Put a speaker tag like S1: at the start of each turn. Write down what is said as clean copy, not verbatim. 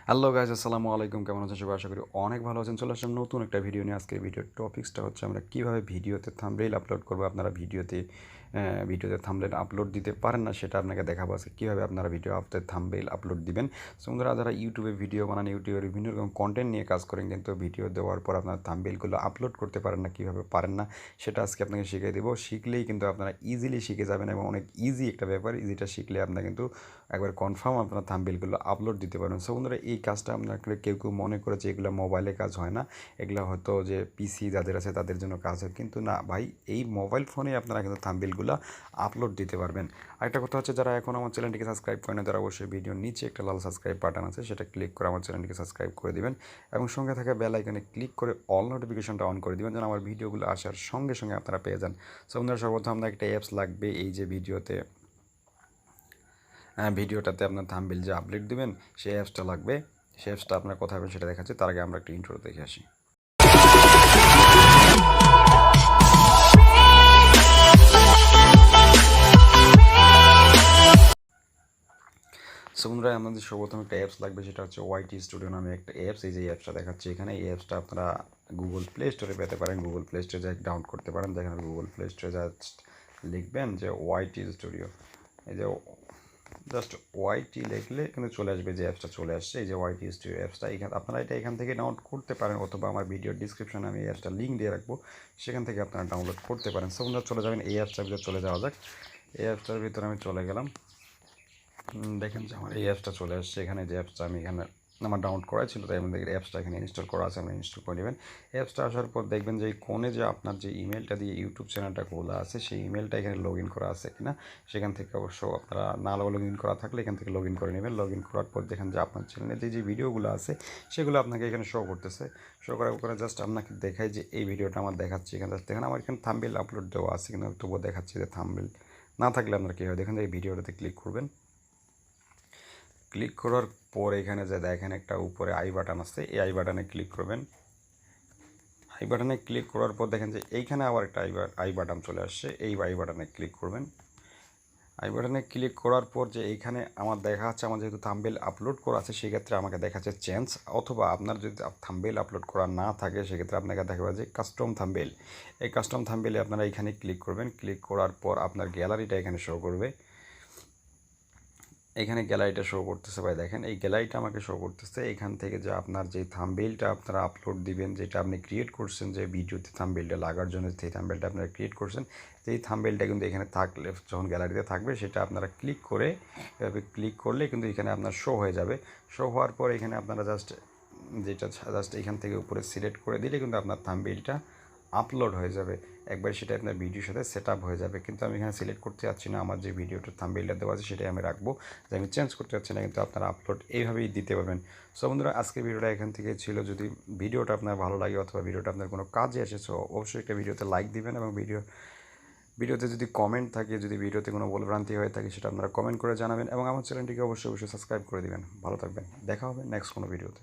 S1: Hello guys, আসসালামু আলাইকুম। কেমন আছেন সবাই? আশা করি অনেক ভালো আছেন। চলে আসলাম নতুন একটা ভিডিও নিয়ে। আজকের ভিডিওর টপিক্সটা হচ্ছে আমরা কীভাবে ভিডিওতে থাম্বনেইল আপলোড করবো। আপনারা ভিডিওতে থাম্বনেইল আপলোড দিতে পারেন না, সেটা আপনাকে দেখাবো আজকে কীভাবে আপনারা ভিডিওতে থাম্বনেইল আপলোড দিবেন। সো বন্ধুরা, যারা ইউটিউবে ভিডিও বানান, ইউটিউবে বিভিন্ন রকম কন্টেন্ট নিয়ে কাজ করেন, কিন্তু ভিডিও দেওয়ার পর আপনার থাম্বনেইলগুলো আপলোড করতে পারেন না, কীভাবে পারেন না সেটা আজকে আপনাকে শিখিয়ে দেবো। শিখলেই কিন্তু আপনারা ইজিলি শিখে যাবেন এবং অনেক ইজি একটা ব্যাপার। ইজিটা শিখলে আপনারা কিন্তু একবার কনফার্ম আপনার থাম্বনেইলগুলো আপলোড দিতে পারবেন। সো বন্ধুরা, এই কাজটা আপনারা কেউ কেউ মনে করে যে এগুলো মোবাইলে কাজ হয় না, এগুলো হয়তো যে পিসি যাদের আছে তাদের জন্য কাজ হয়, কিন্তু না ভাই, এই মোবাইল ফোনে আপনারা কিন্তু থাম্বনেইলগুলো আপলোড দিতে পারবেন। আরেকটা কথা হচ্ছে, যারা এখন আমার চ্যানেলটিকে সাবস্ক্রাইব করেন, তারা অবশ্যই ভিডিওর নিচে একটা লাল সাবস্ক্রাইব বাটন আছে, সেটা ক্লিক করে আমার চ্যানেলটিকে সাবস্ক্রাইব করে দিবেন এবং সঙ্গে থাকা বেল আইকনে ক্লিক করে অল নোটিফিকেশনটা অন করে দিবেন, যেন আমার ভিডিওগুলো আসার সঙ্গে সঙ্গে আপনারা পেয়ে যান। সো বন্ধুরা, সর্বপ্রথম আপনার একটা অ্যাপস লাগবে। এই যে ভিডিওটাতে আপনার থাম্বনেইল যে আপলোড দিবেন, সেই অ্যাপসটা লাগবে। সেই অ্যাপসটা আপনার কোথায় পাবেন সেটা দেখাচ্ছি। তার আগে আমরা একটা ইন্ট্রো দেখে আসি। সো বন্ধুরা, আমাদের সর্বপ্রথম একটা অ্যাপস লাগবে, সেটা হচ্ছে ওয়াইটি স্টুডিও নামে একটা অ্যাপস। এই যে অ্যাপসটা দেখাচ্ছি এখানে, এই অ্যাপসটা আপনারা গুগল প্লে স্টোরে পেতে পারেন। গুগল প্লে স্টোরে যা ডাউনলোড করতে পারেন। দেখেন, গুগল প্লে স্টোরে জাস্ট লিখবেন যে ওয়াইটি স্টুডিও। এই যে জাস্ট ওয়াইটি লিখলে কিন্তু চলে আসবে, যে অ্যাপসটা চলে আসছে। এই যে ওয়াইটি স্টুডিও অ্যাপসটা, আপনারা এটা এখান থেকে ডাউনলোড করতে পারেন, অথবা আমার ভিডিওর ডিসক্রিপশনে আমি এই অ্যাপসটা লিঙ্ক দিয়ে রাখবো, সেখান থেকে আপনারা ডাউনলোড করতে পারেন। সো বন্ধুরা, চলে যাবেন এই অ্যাপসটার ভিতরে। চলে যাওয়া যাক। এই অ্যাপসটার ভিতরে আমি চলে গেলাম। দেখেন যে আমার এই অ্যাপসটা চলে আসছে। এখানে যে অ্যাপসটা আমি এখানে আমার ডাউনলোড করা ছিল, তাই আমাদের অ্যাপসটা এখানে ইনস্টল করা আছে, আমরা ইনস্টল করে নেবেন। অ্যাপসটা আসার পর দেখবেন যে এই কোণে যে আপনার যে ইমেলটা দিয়ে ইউটিউব চ্যানেলটা খোলা আছে, সেই ইমেলটা এখানে লগ ইন করা আছে কিনা, সেখান থেকে অবশ্য আপনারা না লগ ইন করা থাকলে এখান থেকে লগ ইন করে নেবেন। লগ ইন করার পর দেখেন যে আপনার চ্যানেলে যে ভিডিওগুলো আছে, সেগুলো আপনাকে এখানে শো করতেছে। শো করার পরে জাস্ট আপনাকে দেখায় যে এই ভিডিওটা আমার দেখাচ্ছে এখানে। জাস্ট দেখেন আমার এখানে থাম্বনেইল আপলোড দেওয়া আছে, কিন্তু তবুও দেখাচ্ছে যে থাম্বনেইল না থাকলে আপনারা কী হয়, দেখেন এই ভিডিওটাতে ক্লিক করবেন। ক্লিক করার পর এখানে যে দেখেন একটা উপরে আই বাটন আছে, এই আই বাটনে ক্লিক করবেন। আই বাটনে ক্লিক করার পর দেখেন যে এইখানে আবার একটা আই বাটন চলে আসছে, এই আই বাটনে ক্লিক করবেন। আই বাটনে ক্লিক করার পর যে এইখানে আমার দেখা যাচ্ছে, আমার যেহেতু থাম্বনেইল আপলোড করা আছে, সেক্ষেত্রে আমাকে দেখাচ্ছে চেঞ্জ, অথবা আপনার যদি থাম্বনেইল আপলোড করা না থাকে, সেক্ষেত্রে আপনাকে দেখাবে যে কাস্টম থাম্বনেইল। এই কাস্টম থাম্বনেইলে আপনারা এখানে ক্লিক করবেন। ক্লিক করার পর আপনার গ্যালারিটা এখানে শো করবে। এখানে গ্যালারিটা শো করতেছে ভাই, দেখেন এই গ্যালারিটা আমাকে শো করতেছে। এখান থেকে যে আপনার যে থাম্বনেইলটা আপনারা আপলোড দিবেন, যেটা আপনি ক্রিয়েট করছেন, যে ভিডিওতে থাম্বনেইলটা লাগার জন্য যে থাম্বনেইলটা আপনারা ক্রিয়েট করছেন, সেই থাম্বনেইলটা কিন্তু এখানে থাকলে, যখন গ্যালারিতে থাকবে, সেটা আপনারা ক্লিক করে, এভাবে ক্লিক করলে কিন্তু এখানে আপনার শো হয়ে যাবে। শো হওয়ার পর এখানে আপনারা জাস্ট এখান থেকে উপরে সিলেক্ট করে দিলে কিন্তু আপনার থাম্বনেইলটা আপলোড হয়ে যাবে। একবার সেটা আপনার ভিডিওর সাথে সেট আপ হয়ে যাবে। কিন্তু আমি এখানে সিলেক্ট করতে যাচ্ছি না, আমার যে ভিডিওটার থাম্বনেইলটা দেওয়া আছে সেটাই আমি রাখবো, যে আমি চেঞ্জ করতে যাচ্ছি না। কিন্তু আপনারা আপলোড এইভাবেই দিতে পারবেন। সো বন্ধুরা, আজকের ভিডিওটা এখান থেকে ছিল। যদি ভিডিওটা আপনার ভালো লাগে, অথবা ভিডিওটা আপনার কোনো কাজে এসেছে, অবশ্যই একটা ভিডিওতে লাইক দিবেন, এবং ভিডিওতে যদি কমেন্ট থাকে, যদি ভিডিওতে কোনো ভুলভ্রান্তি হয়ে থাকে, সেটা আপনারা কমেন্ট করে জানাবেন, এবং আমার চ্যানেলটিকে অবশ্যই সাবস্ক্রাইব করে দিবেন। ভালো থাকবেন, দেখা হবে নেক্সট কোনো ভিডিওতে।